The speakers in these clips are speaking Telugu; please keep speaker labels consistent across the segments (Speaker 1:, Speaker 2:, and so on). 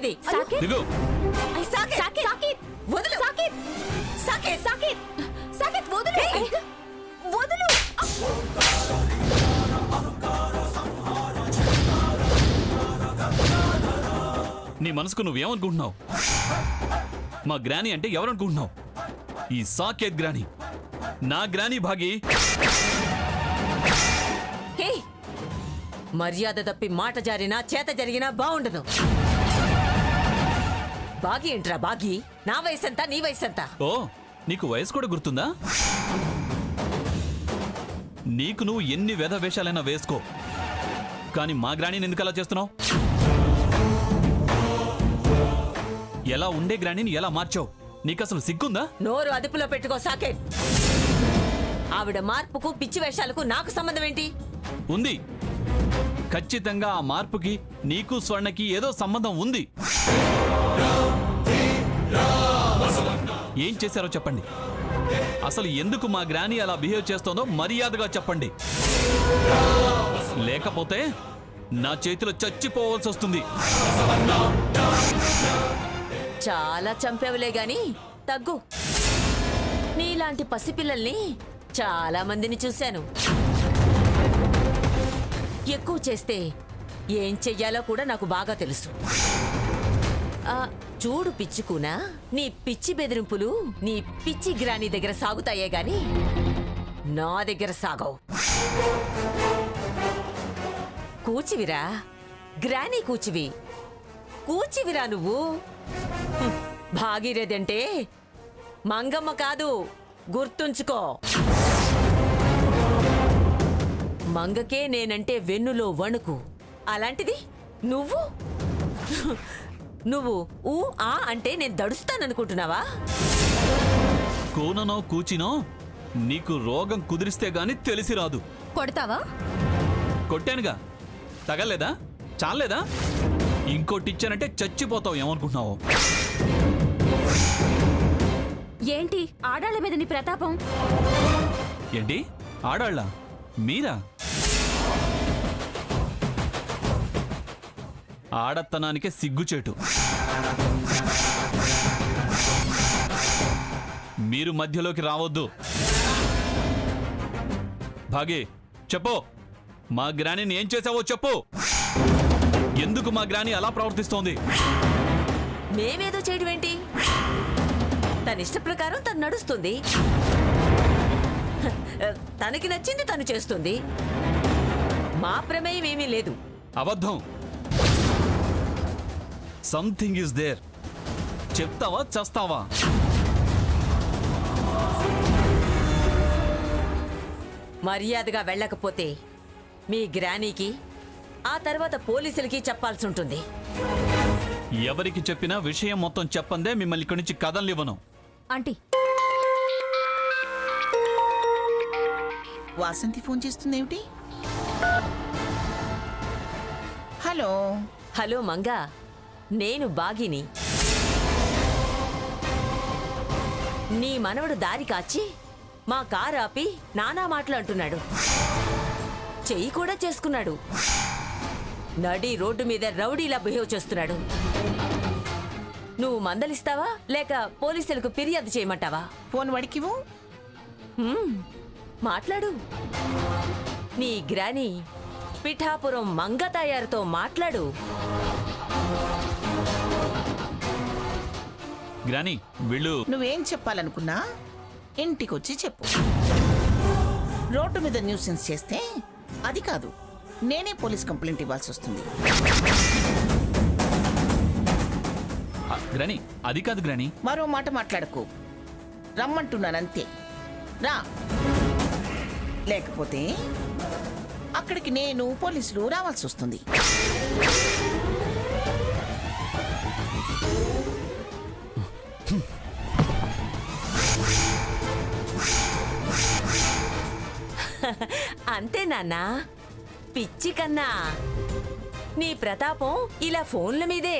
Speaker 1: ఇది?
Speaker 2: దిగు.
Speaker 1: సాకేత్ వదులు. సాకేత్ వదులు. వదులు.
Speaker 2: నీ మనసుకు నువ్వేమనుకుంటున్నావు? మా గ్రాని అంటే ఎవరనుకుంటున్నావు? ఈ సాకేత్ గ్రాని, నా గ్రాని భాగి.
Speaker 1: హే, మర్యాద తప్పి మాట జారినా చేత జరిగినా బాగుండదు. బాగి ఏంట్రా బాగి? నా వయసంతా నీ వయసంతా?
Speaker 2: ఓ, నీకు వయసు కూడా గుర్తుందా? నీకు నువ్వు ఎన్ని వేధ వేషాలైనా వేసుకో, కానీ మా గ్రాణిని ఎందుకు అలా చేస్తున్నావు? ఎలా ఉండే గ్రాణిని ఎలా మార్చావు? నీకు అసలు సిగ్గుందా?
Speaker 1: నోరు అదుపులో పెట్టుకో సాకేత్. ఆవిడ మార్పుకు పిచ్చి వేషాలకు నాకు సంబంధం ఏంటి?
Speaker 2: ఉంది. ఖచ్చితంగా ఆ మార్పుకి నీకు స్వర్ణకి ఏదో సంబంధం ఉంది. ఏం చేశారో చెప్పండి. అసలు ఎందుకు మా గ్రాని అలా బిహేవ్ చేస్తోందో మర్యాదగా చెప్పండి, లేకపోతే నా చేతిలో చచ్చిపోవాల్సి వస్తుంది.
Speaker 1: చాలా చంపావులే గాని తగ్గు. నీలాంటి పసిపిల్లల్ని చాలా మందిని చూశాను. ఎక్కువ చేస్తే ఏం చెయ్యాలో కూడా నాకు బాగా తెలుసు. చూడు పిచ్చుకునా, నీ పిచ్చి బెదిరింపులు నీ పిచ్చి గ్రాని దగ్గర సాగుతాయే గాని నా దగ్గర సాగవు. కూచివిరా, గ్రాని కూచివిరా నువ్వు. భాగీరథంటే మంగమ్మ కాదు, గుర్తుంచుకో. మంగకే నేనంటే వెన్నులో వణుకు. అలాంటిది నువ్వు నువ్వు ఊ ఆ అంటే నేను దడుస్తాననుకుంటున్నావా?
Speaker 2: కోననో కూచినో నీకు రోగం కుదిరిస్తే గాని తెలిసి రాదు.
Speaker 1: కొడతావా?
Speaker 2: కొట్టానుగా, తగలేదా? చాలేదా? ఇంకోటిచ్చానంటే చచ్చిపోతావు. ఏమనుకుంటున్నావు?
Speaker 1: ఏంటి ఆడాళ్ళ మీద నీ ప్రతాపం?
Speaker 2: ఏంటి ఆడాళ్ళ? మీరా? ఆడతనానికే సిగ్గుచేటు. మీరు మధ్యలోకి రావద్దు. భాగి, చెప్పు. మా గ్రానిని ఏం చేసావో చెప్పు. ఎందుకు మా గ్రాని అలా ప్రవర్తిస్తోంది?
Speaker 1: మేమేదో చేయడమేంటి? తన ఇష్ట ప్రకారం తను నడుస్తుంది. తనకి నచ్చింది తను చేస్తుంది. మా ప్రమేయం ఏమీ లేదు.
Speaker 2: అబద్ధం. Something is there. చెప్తావా చస్తావా?
Speaker 1: మర్యాదగా వెళ్ళకపోతే మీ గ్రానీకి, ఆ తర్వాత పోలీసులకి చెప్పాల్సి ఉంటుంది.
Speaker 2: ఎవరికి చెప్పినా విషయం మొత్తం చెప్పందే మిమ్మల్ని ఇక్కడి నుంచి కదలనివ్వను.
Speaker 3: ఆంటీ,
Speaker 4: వాసంతి ఫోన్ చేస్తుందేమిటి? హలో.
Speaker 1: హలో మంగా, నేను బాగిని. నీ మనవడు దారి కాచి మా కారు ఆపి నానా మాటలు అంటున్నాడు. చెయ్యి కూడా చేసుకున్నాడు. నడి రోడ్డు మీద రౌడీలా బిహేవ్ చేస్తున్నాడు. నువ్వు మందలిస్తావా లేక పోలీసులకు ఫిర్యాదు చేయమంటావా?
Speaker 4: ఫోన్ వడికివు.
Speaker 1: మాట్లాడు. నీ గ్రాని పిఠాపురం మంగతాయారుతో మాట్లాడు.
Speaker 2: గ్రాని, వీళ్ళు
Speaker 4: నువ్వేం చెప్పాలనుకున్నా ఇంటికొచ్చి చెప్పు. రోడ్డు మీద న్యూసెన్స్ చేస్తే అది కాదు, నేనే పోలీస్ కంప్లైంట్ ఇవ్వాల్సి వస్తుంది.
Speaker 2: గ్రాని, అది కాదు గ్రాని.
Speaker 4: మరో మాట మాట్లాడకు. రమ్మంటున్నానంతే. రా, లేకపోతే అక్కడికి నేను పోలీసులు రావాల్సి వస్తుంది.
Speaker 1: అంతే నాన్నా. పిచ్చి కన్నా నీ ప్రతాపం ఇలా ఫోన్ల మీదే.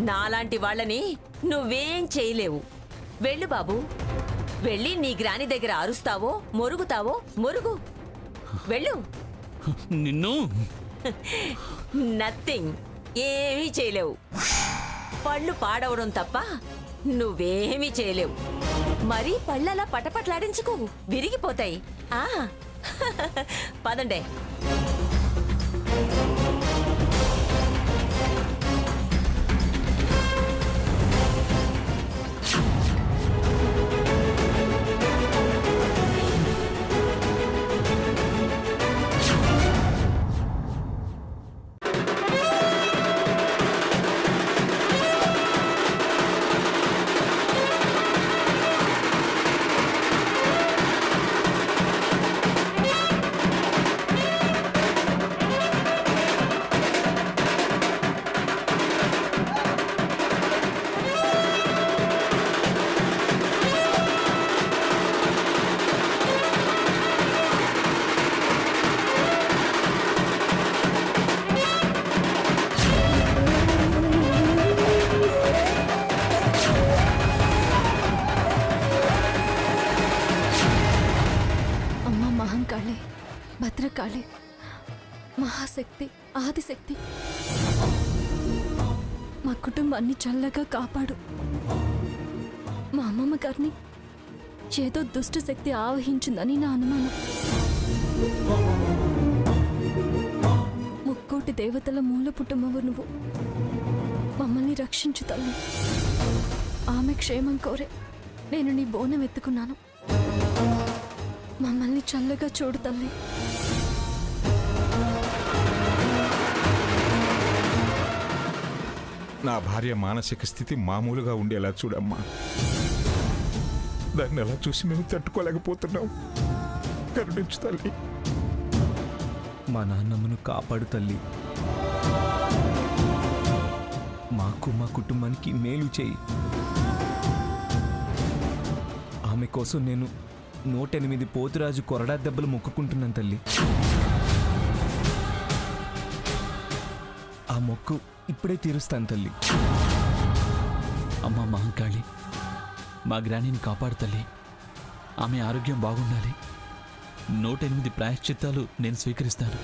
Speaker 1: నాలాంటి వాళ్ళని నువ్వేం చేయలేవు. వెళ్ళు బాబు, వెళ్ళి నీ గ్రాని దగ్గర అరుస్తావో మొరుగుతావో మొరుగు. వెళ్ళు.
Speaker 2: నిన్ను
Speaker 1: నథింగ్, ఏమీ చేయలేవు. పళ్ళు పాడవడం తప్ప నువ్వేమీ చేయలేవు. మరీ పళ్ళలా పటపట్లాడించుకో, విరిగిపోతాయి. ఆ పదండే.
Speaker 3: మహంకాళి, భద్రకాళి, మహాశక్తి, ఆదిశక్తి, మా కుటుంబాన్ని చల్లగా కాపాడు. మా అమ్మమ్మ గారిని ఏదో దుష్ట శక్తి ఆవహించిందని నా అనుమానం. ముక్కోటి దేవతల మూల పుట్టమవు నువ్వు. మమ్మల్ని రక్షించు తల్లి. ఆమె క్షేమం కోరే నేను నీ బోనం ఎత్తుకున్నాను. మమ్మల్ని చల్లగా చూడు తల్లి.
Speaker 5: నా భార్య మానసిక స్థితి మామూలుగా ఉండేలా చూడమ్మా. దాన్ని అలా చూసి మేము తట్టుకోలేకపోతున్నాం. కరుణించు తల్లి.
Speaker 6: మా నాన్నమ్మను కాపాడు తల్లి. మాకు మా కుటుంబానికి మేలు చేయి. ఆమె కోసం నేను 108 పోతురాజు కొరడా దెబ్బలు మొక్కుకుంటున్నాను తల్లి. ఆ మొక్కు ఇప్పుడే తీరుస్తాను తల్లి.
Speaker 2: అమ్మా మహంకాళి, మా గ్రానీని కాపాడు తల్లి. ఆమె ఆరోగ్యం బాగుండాలి. 108 ప్రాయశ్చిత్తాలు నేను స్వీకరిస్తాను.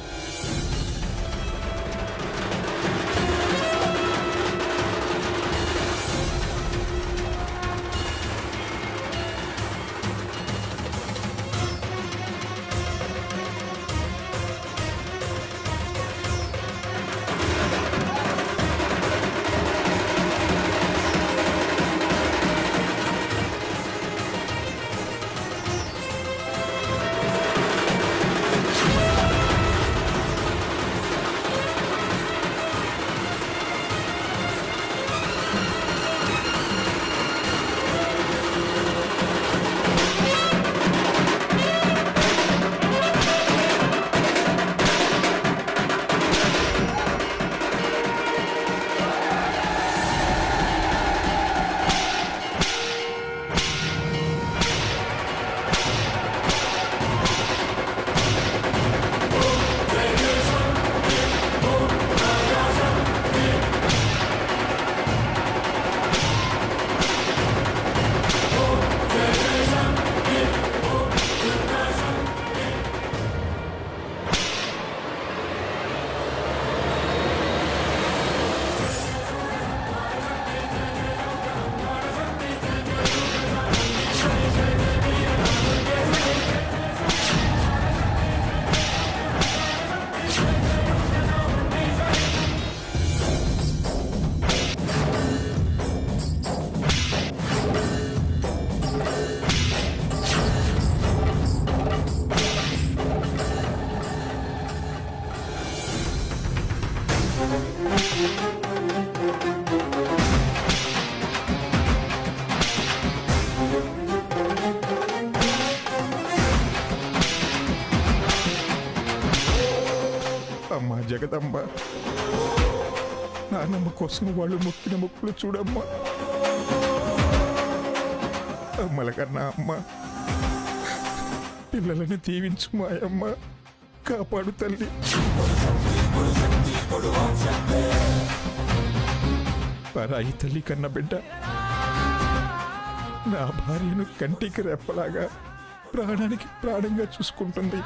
Speaker 5: అమ్మా జగదమ్మ, నాన్నమ్మ కోసం వాళ్ళు మొక్కిన మొక్కులు చూడమ్మా. అమ్మల కన్నా అమ్మ, పిల్లలని దీవించు మాయమ్మ, కాపాడు తల్లి. పరాయి తల్లి కన్న బిడ్డ నా భార్యను కంటికి రెప్పలాగా ప్రాణానికి ప్రాణంగా చూసుకుంటుంది.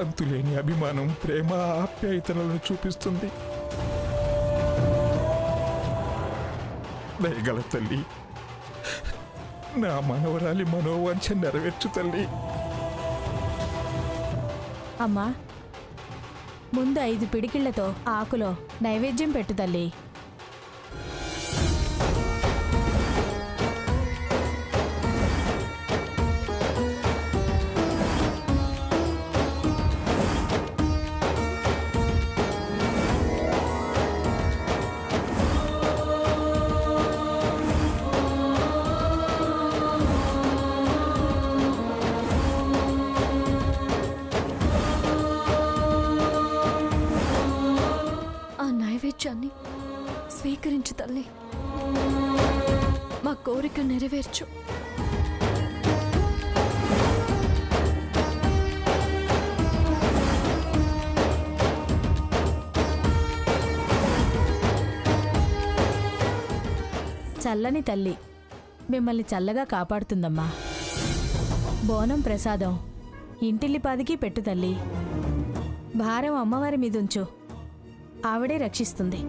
Speaker 5: అంతులేని అభిమానం, ప్రేమ, ఆప్యాయతలను చూపిస్తుంది. దయగల తల్లి, నా మనవరాలి మనోవాంఛ నెరవేర్చు తల్లి.
Speaker 7: అమ్మా ముందు 5 పిడికిళ్లతో ఆకులో నైవేద్యం పెట్టు తల్లి.
Speaker 3: ఆ నైవేద్యాన్ని స్వీకరించు తల్లి. మా కోరిక నెరవేర్చు.
Speaker 7: చల్లని తల్లి మిమ్మల్ని చల్లగా కాపాడుతుందమ్మా. బోనం ప్రసాదం ఇంటిల్లిపాదికి పెట్టు తల్లి. భారం అమ్మవారి మీదుంచు, ఆవిడే రక్షిస్తుంది.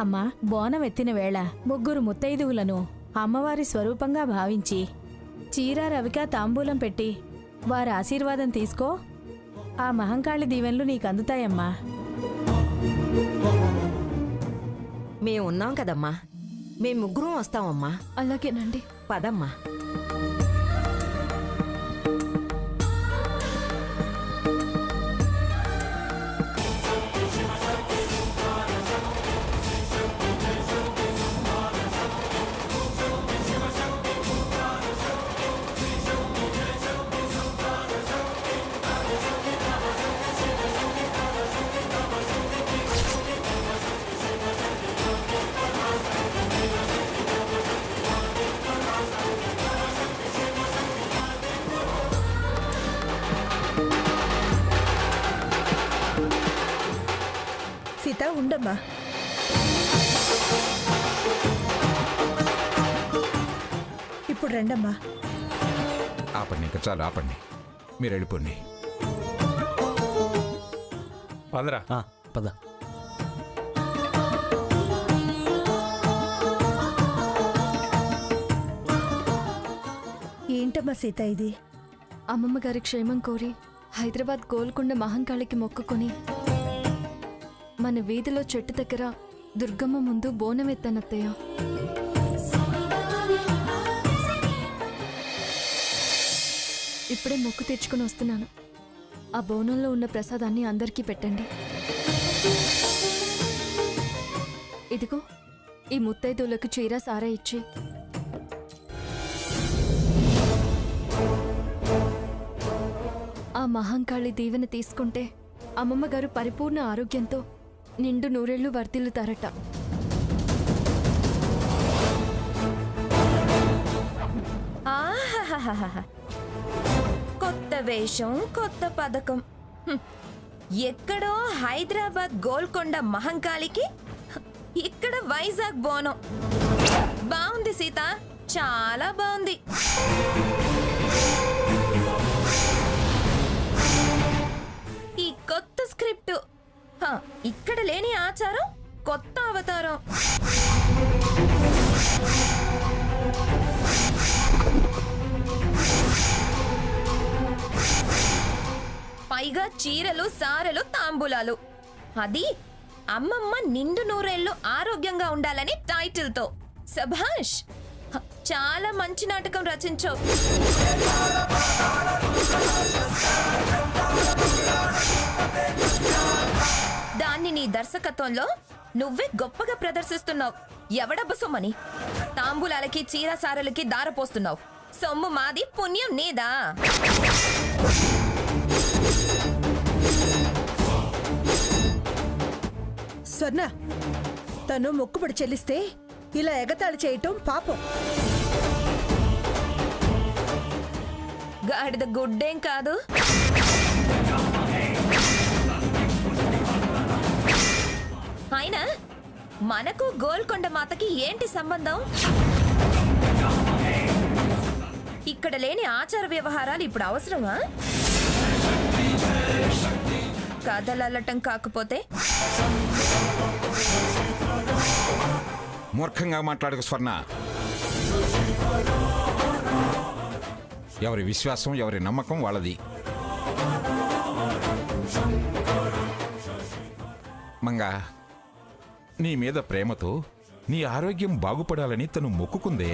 Speaker 7: అమ్మా బోనం ఎత్తిన వేళ 3 ముత్తైదువులను అమ్మవారి స్వరూపంగా భావించి చీర రవిక తాంబూలం పెట్టి వారి ఆశీర్వాదం తీసుకో. ఆ మహంకాళి దీవెనలు నీకు అందుతాయమ్మా.
Speaker 1: మేము ఉన్నాం కదమ్మా, మేము ముగ్గురం వస్తామమ్మా.
Speaker 3: అలాగేనండి.
Speaker 1: పదమ్మా.
Speaker 8: సీత ఉండమ్మా. ఇప్పుడు రండమ్మా.
Speaker 9: ఆపండి, ఇంకా చాలు ఆపండి. మీరు వెళ్ళిపోండి.
Speaker 5: పదరా.
Speaker 6: పద.
Speaker 8: ఏంటమ్మా సీత ఇది?
Speaker 3: అమ్మమ్మ గారి క్షేమం కోరి హైదరాబాద్ గోల్కొండ మహంకాళికి మొక్కుకొని మన వీధిలో చెట్టు దగ్గర దుర్గమ్మ ముందు బోనం ఎత్తనత్తయ్య. ఇప్పుడే మొక్కు తెచ్చుకుని వస్తున్నాను. ఆ బోనంలో ఉన్న ప్రసాదాన్ని అందరికీ పెట్టండి. ఇదిగో ఈ ముత్తైదువులకు చీర సారా ఇచ్చి ఆ మహంకాళి దీవెన తీసుకుంటే అమ్మమ్మ గారు పరిపూర్ణ ఆరోగ్యంతో నిండు నూరేళ్లు వర్ధిల్లుతారట.
Speaker 10: ఆహాహాహాహా. కొత్త వేషం, కొత్త పథకం. ఎక్కడో హైదరాబాద్ గోల్కొండ మహంకాళికి, ఇక్కడ వైజాగ్ బోనం. బాగుంది సీత, చాలా బాగుంది. ఈ కొత్త స్క్రిప్ట్, ఇక్కడ లేని ఆచారం, కొత్త అవతారం. పైగా చీరలు, సారెలు, తాంబూలాలు. అది అమ్మమ్మ నిండు నూరేళ్లు ఆరోగ్యంగా ఉండాలని టైటిల్తో. సభాష్, చాలా మంచి నాటకం రచించావు. దాన్ని నీ దర్శకత్వంలో నువ్వే గొప్పగా ప్రదర్శిస్తున్నావు. ఎవడబ్బ సొమ్మని తాంబూలాలకి, చీర సారలకి దారపోస్తున్నావు. సొమ్ము మాది, పుణ్యం నీదా.
Speaker 8: స్వర్ణ, తను మొక్కుబడి చెల్లిస్తే ఇలా ఎగతాళి చేయటం పాపం.
Speaker 10: గాడిద గుడ్డేం కాదు. అయినా మనకు గోల్కొండ మాతకి ఏంటి సంబంధం? ఇక్కడ లేని ఆచార వ్యవహారాలు ఇప్పుడు అవసరమా? కథలల్లటం కాకపోతే
Speaker 9: మూర్ఖంగా మాట్లాడకు స్వర్ణ. ఎవరి విశ్వాసం ఎవరి నమ్మకం వాళ్ళది. మంగా, నీ మీద ప్రేమతో నీ ఆరోగ్యం బాగుపడాలని తను మొక్కుకుందే.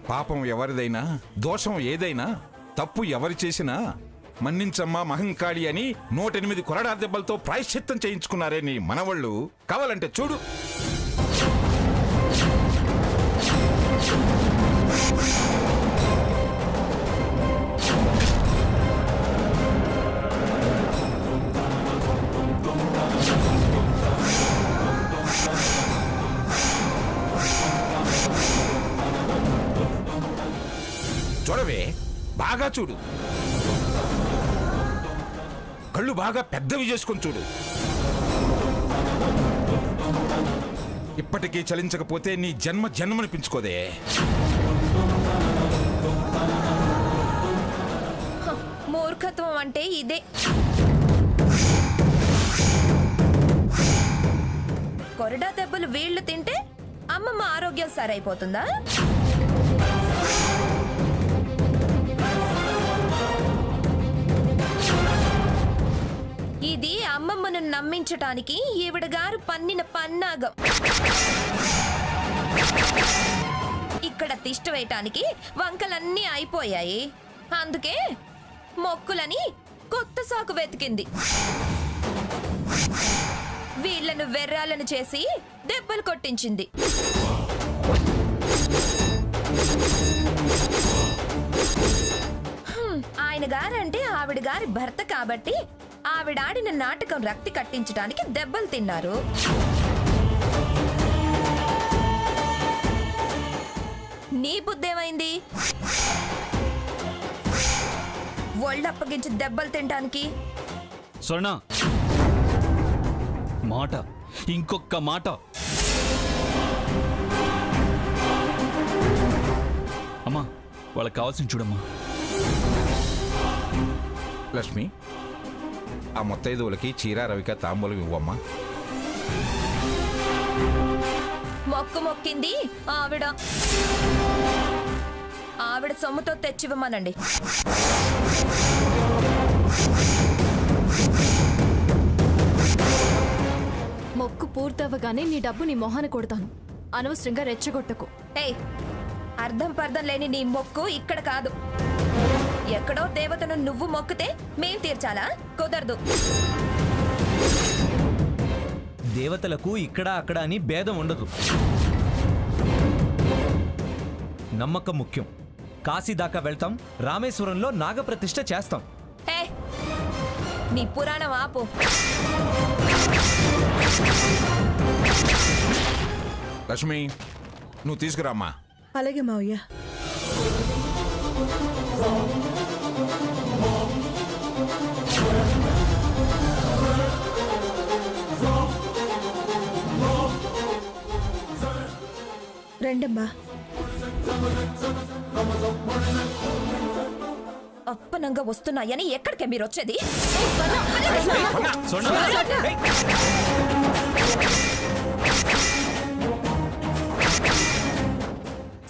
Speaker 9: పాపం ఎవరిదైనా, దోషం ఏదైనా, తప్పు ఎవరు చేసినా మన్నించమ్మా మహంకాళి అని 108 కొరడా దెబ్బలతో ప్రాయశ్చిత్తం చేయించుకున్నారే నీ మనవళ్ళు. కావాలంటే చూడు. చూడవే, బాగా చూడు. కళ్ళు బాగా పెద్దవి చేసుకొని చూడు. ఇప్పటికీ చలించకపోతే నీ జన్మనిపించుకోదే.
Speaker 10: మూర్ఖత్వం అంటే ఇదే. కొరడా దెబ్బలు వీళ్ళు తింటే అమ్మమ్మ ఆరోగ్యం సరైపోతుందా? ఇది అమ్మమ్మను నమ్మించటానికి ఈవిడ గారు పన్నిన పన్నాగం. ఇక్కడ తిష్ట వేయటానికి వంకలన్నీ అయిపోయాయి. అందుకే మొక్కులని కొత్త సాకు వెతికింది. వీళ్లను వెర్రాలను చేసి దెబ్బలు కొట్టించింది. ఆయన గారంటే ఆవిడ గారి భర్త కాబట్టి ఆవిడాడిన నాటకం రక్తి కట్టించడానికి దెబ్బలు తిన్నారు. నీ బుద్ధేమైంది? ఒళ్ళప్పగించి దెబ్బలు తినడానికి.
Speaker 2: స్వర్ణ, మాట, ఇంకొక్క మాట. అమ్మా, వాళ్ళకి కావాల్సింది చూడమ్మా.
Speaker 9: లక్ష్మి, ఆ ముత్తైదువులకి చీర రవిక తాంబూలం ఇవ్వమ్మా.
Speaker 10: మొక్కు మొక్కింది ఆవిడ. ఆవిడ సొమ్ముతో తెచ్చివ్వమనండి.
Speaker 3: మొక్కు పూర్తవగానే నీ డబ్బు నీ మొహాన కొడతాను. అనవసరంగా రెచ్చగొట్టకు.
Speaker 10: ఏయ్, అర్థం పర్థం లేని నీ మొక్కు ఇక్కడ కాదు. ఎక్కడో దేవతను నువ్వు మొక్కితే మేం తీర్చాలా? కుదరదు.
Speaker 6: దేవతలకు ఇక్కడ అక్కడ అని భేదం ఉండదు. నమ్మకం ముఖ్యం. కాశీ దాకా వెళ్తాం, రామేశ్వరంలో నాగప్రతిష్ఠ చేస్తాం.
Speaker 10: ఏ, నీ పురాణం ఆపు.
Speaker 9: లక్ష్మి, నువ్వు తీసుకురామ్మా.
Speaker 8: అలాగే మావయ్య. రండమ్మా.
Speaker 10: అప్పనంగా వస్తున్నాయని ఎక్కడికే మీరు వచ్చేది?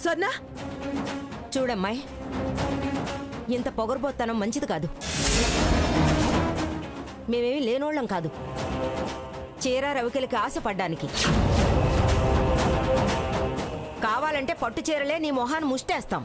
Speaker 8: స్వర్ణ,
Speaker 1: చూడమ్మాయి, ఇంత పొగరుబోత్తనం మంచిది కాదు. మేమేమి లేనోళ్ళం కాదు చీర రవికలకి ఆశపడ్డానికి. కావాలంటే పట్టు చీరలే నీ మొహాన్ని ముష్టేస్తాం.